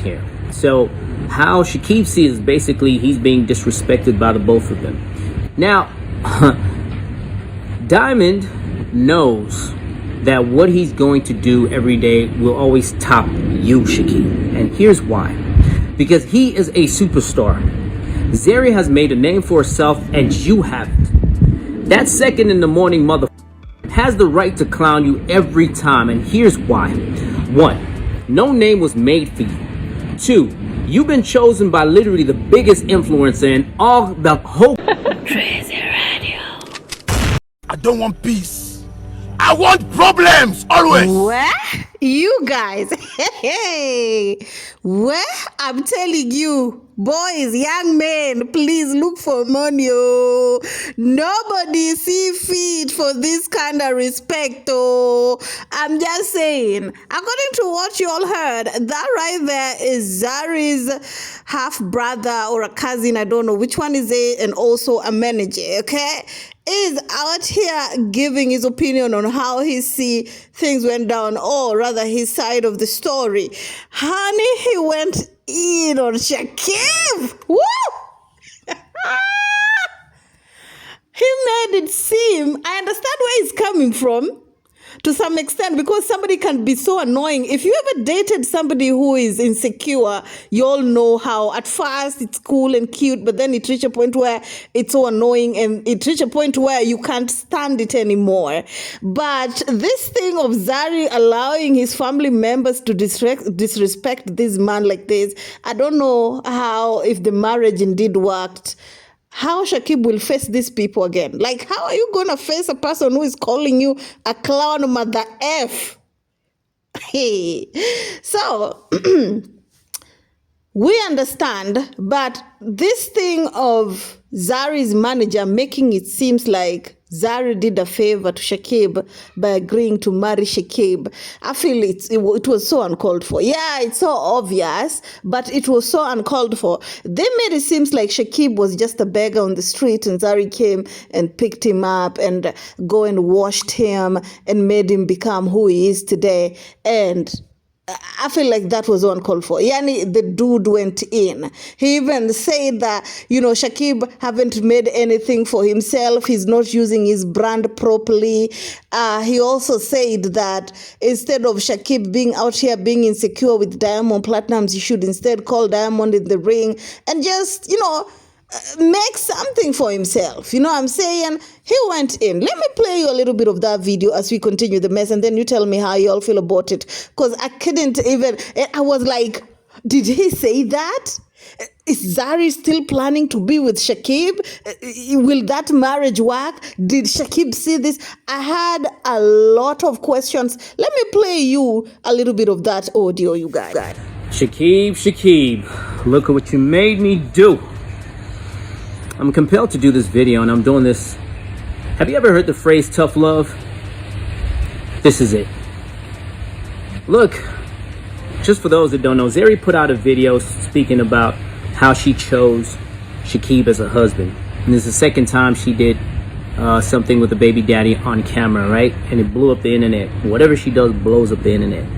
here. So how SHAKiB sees is basically he's being disrespected by the both of them. Now, Diamond knows that what he's going to do every day will always top you, SHAKiB. And here's why. Because he is a superstar. Zary has made a name for herself and you haven't. That second in the morning mother has the right to clown you every time, and here's why. 1, no name was made for you. 2, you've been chosen by literally the biggest influencer in all the whole Crazy Radio. I don't want peace. I want problems always. Well, you guys, hey, well, I'm telling you, boys, young men, please look for money. Oh. Nobody see fit for this kind of respect. Oh, I'm just saying, according to what you all heard, that right there is Zary's half brother or a cousin, I don't know which one is it, and also a manager, okay? Is out here giving his opinion on how he see things went down, or rather his side of the story. Honey, he went in on SHAKiB. Woo! He made it seem, I understand where he's coming from to some extent, because somebody can be so annoying. If you ever dated somebody who is insecure, you all know how at first it's cool and cute, but then it reaches a point where it's so annoying, and it reaches a point where you can't stand it anymore. But this thing of Zary allowing his family members to disrespect this man like this, I don't know how, if the marriage indeed worked, how SHAKiB will face these people again. Like, how are you going to face a person who is calling you a clown mother F? Hey. So, we understand, but this thing of Zary's manager making it seems like Zary did a favor to SHAKiB by agreeing to marry SHAKiB. I feel it was so uncalled for. Yeah, it's so obvious, but it was so uncalled for. They made it seem like SHAKiB was just a beggar on the street, and Zary came and picked him up and go and washed him and made him become who he is today. And I feel like that was uncalled for. Yani, the dude went in. He even said that, SHAKiB haven't made anything for himself. He's not using his brand properly. He also said that instead of SHAKiB being out here being insecure with Diamond Platnumz, you should instead call Diamond in the ring and just, make something for himself. You know what I'm saying? He went in. Let me play you a little bit of that video as we continue the mess, and then you tell me how you all feel about it. Because I couldn't even, I was like, did he say that? Is Zary still planning to be with SHAKiB? Will that marriage work? Did SHAKiB see this? I had a lot of questions. Let me play you a little bit of that audio, you guys. SHAKiB, look at what you made me do. I'm compelled to do this video, and I'm doing this. Have you ever heard the phrase tough love? This is it. Look, just for those that don't know, Zary put out a video speaking about how she chose SHAKiB as a husband. And this is the second time she did something with a baby daddy on camera, right? And it blew up the internet. Whatever she does blows up the internet.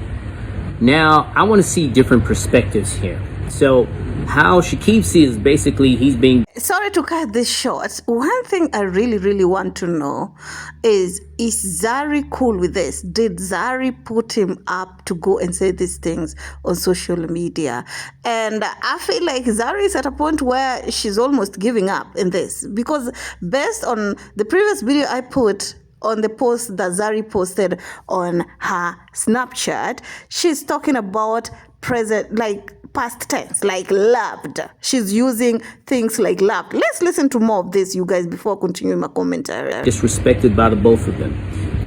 Now, I want to see different perspectives here. So how SHAKiB sees is basically he's being... Sorry to cut this short. One thing I really want to know is Zary cool with this? Did Zary put him up to go and say these things on social media? And I feel like Zary is at a point where she's almost giving up in this, because based on the previous video I put on the post that Zary posted on her Snapchat, she's talking about present, like past tense, like loved. She's using things like loved. Let's listen to more of this, you guys, before continuing my commentary. Disrespected by the both of them.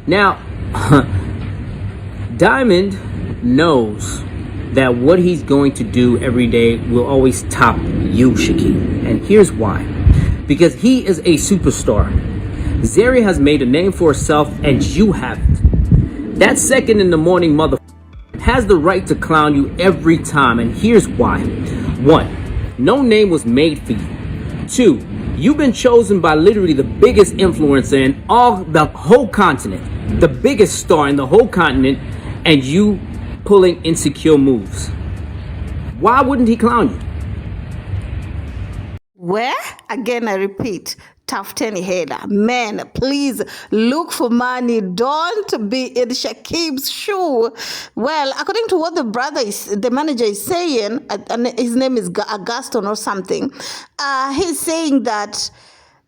Now, Diamond knows that what he's going to do every day will always top you, SHAKiB. And here's why. Because he is a superstar. Zary has made a name for herself and you haven't. That second in the morning mother has the right to clown you every time, and here's why. 1, no name was made for you. 2, you've been chosen by literally the biggest influencer in all the whole continent, the biggest star in the whole continent, and you pulling insecure moves. Why wouldn't he clown you? Where? Again, I repeat, tough tenny header. Men, please look for money. Don't be in SHAKiB's shoe. Well, according to what the manager is saying, and his name is Augustin or something, he's saying that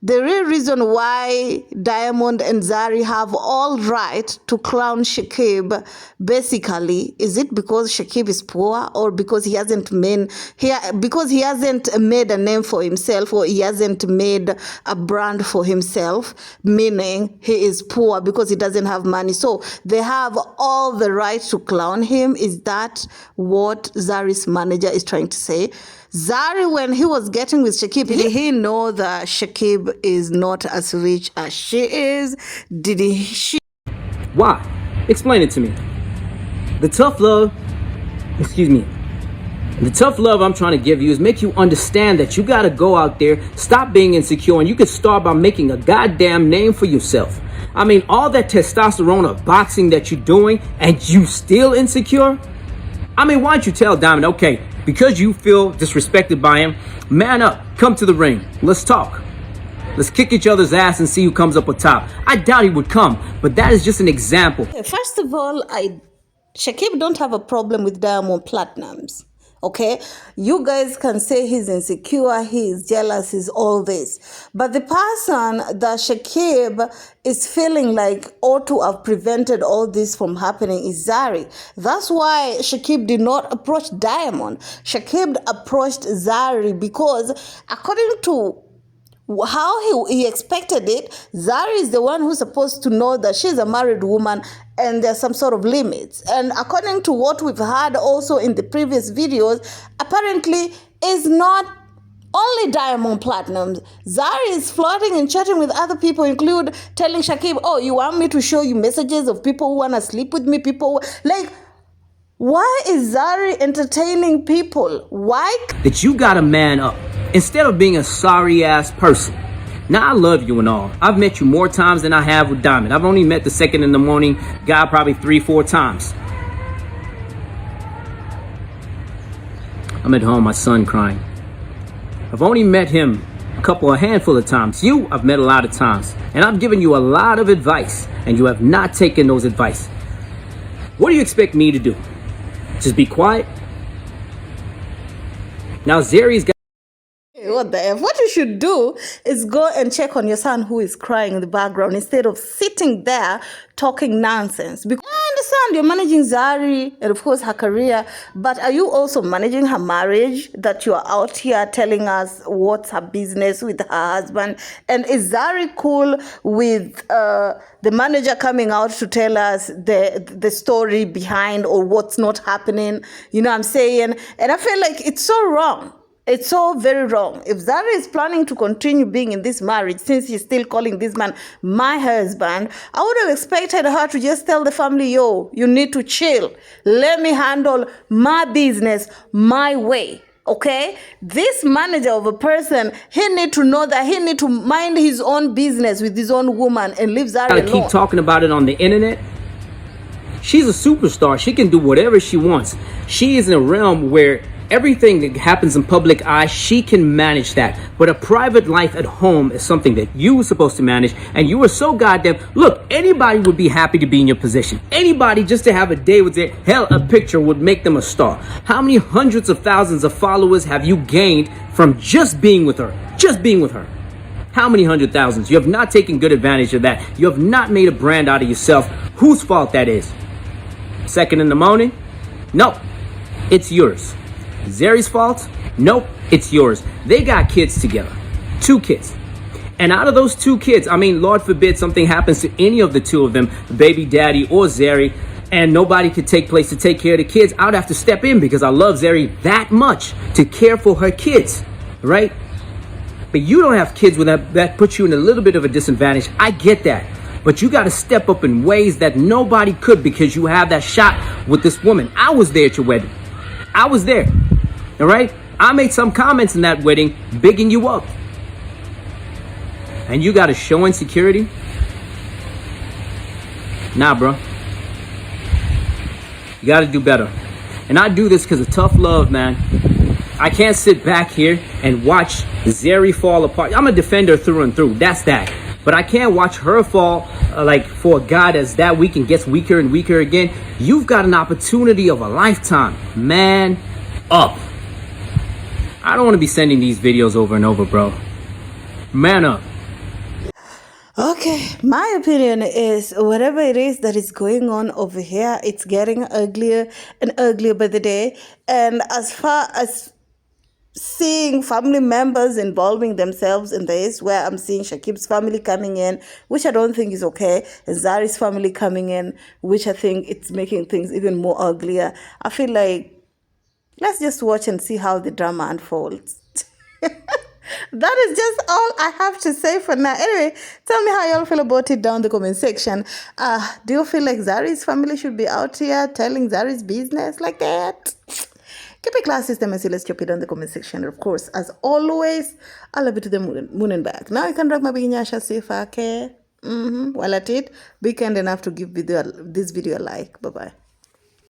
the real reason why Diamond and Zary have all right to clown SHAKiB, basically, is it because SHAKiB is poor, or because he hasn't made a name for himself, or he hasn't made a brand for himself, meaning he is poor because he doesn't have money. So they have all the right to clown him. Is that what Zary's manager is trying to say? Zary, when he was getting with SHAKiB, did he know that SHAKiB is not as rich as she is? Did he? Why? Explain it to me. The tough love I'm trying to give you is make you understand that you got to go out there, stop being insecure, and you can start by making a goddamn name for yourself. I mean, all that testosterone of boxing that you're doing and you still insecure? I mean, why don't you tell Diamond, okay, because you feel disrespected by him, man up, come to the ring, let's talk. Let's kick each other's ass and see who comes up on top. I doubt he would come, but that is just an example. First of all, SHAKiB don't have a problem with Diamond Platnumz. Okay, you guys can say he's insecure, he's jealous, he's all this. But the person that SHAKiB is feeling like ought to have prevented all this from happening is Zary. That's why SHAKiB did not approach Diamond. SHAKiB approached Zary because, according to how he expected it, Zary is the one who's supposed to know that she's a married woman and there's some sort of limits. And according to what we've heard also in the previous videos, apparently is not only Diamond Platnumz. Zary is flirting and chatting with other people, include telling SHAKiB, oh, you want me to show you messages of people who want to sleep with me, why is Zary entertaining people? Why? That you got a man up instead of being a sorry ass person. Now, I love you and all. I've met you more times than I have with Diamond. I've only met the second in the morning guy probably 3-4 times. I'm at home, my son crying. I've only met him a handful of times. You, I've met a lot of times. And I've given you a lot of advice, and you have not taken those advice. What do you expect me to do? Just be quiet? Now, Zary's got... What the F? What you should do is go and check on your son who is crying in the background instead of sitting there talking nonsense. Because I understand you're managing Zary and of course her career, but are you also managing her marriage, that you are out here telling us what's her business with her husband? And is Zary cool with the manager coming out to tell us the story behind or what's not happening? You know what I'm saying? And I feel like it's so wrong. It's so very wrong. If Zary is planning to continue being in this marriage, since he's still calling this man my husband, I would have expected her to just tell the family, yo, you need to chill. Let me handle my business my way. Okay? This manager of a person, he need to know that he need to mind his own business with his own woman and leave Zary alone. Keep talking about it on the internet. She's a superstar. She can do whatever she wants. She is in a realm where everything that happens in public eye, she can manage that. But a private life at home is something that you were supposed to manage, and you were so goddamn... Look, anybody would be happy to be in your position. Anybody just to have a day with it, hell, a picture would make them a star. How many hundreds of thousands of followers have you gained from just being with her? Just being with her. How many hundred thousands? You have not taken good advantage of that. You have not made a brand out of yourself. Whose fault that is? Second in the morning? Nope, it's yours. Zary's fault? Nope, it's yours. They got kids together. 2 kids. And out of those 2 kids, I mean, Lord forbid something happens to any of the 2 of them, the baby daddy or Zary, and nobody could take place to take care of the kids, I would have to step in because I love Zary that much to care for her kids, right? But you don't have kids with that puts you in a little bit of a disadvantage. I get that. But you got to step up in ways that nobody could because you have that shot with this woman. I was there at your wedding. I was there. All right? I made some comments in that wedding bigging you up. And you got to show insecurity? Nah, bro. You got to do better. And I do this because of tough love, man. I can't sit back here and watch Zary fall apart. I'm a defender through and through. That's that. But I can't watch her fall like for a guy that's that weak and gets weaker and weaker again. You've got an opportunity of a lifetime. Man up. I don't want to be sending these videos over and over, bro. Man up. Okay, my opinion is whatever it is that is going on over here, it's getting uglier and uglier by the day. And as far as seeing family members involving themselves in this, where I'm seeing SHAKiB's family coming in, which I don't think is okay, and Zary's family coming in, which I think it's making things even more uglier. I feel like let's just watch and see how the drama unfolds. That is just all I have to say for now. Anyway, tell me how y'all feel about it down in the comment section. Do you feel like Zary's family should be out here telling Zary's business like that? Keep it class system and see, let's drop it down in the comment section. Of course, as always, I love you to the moon and back. Now you can drop my big nyasha safe, okay? While at it, be kind enough to give this video a like. Bye-bye.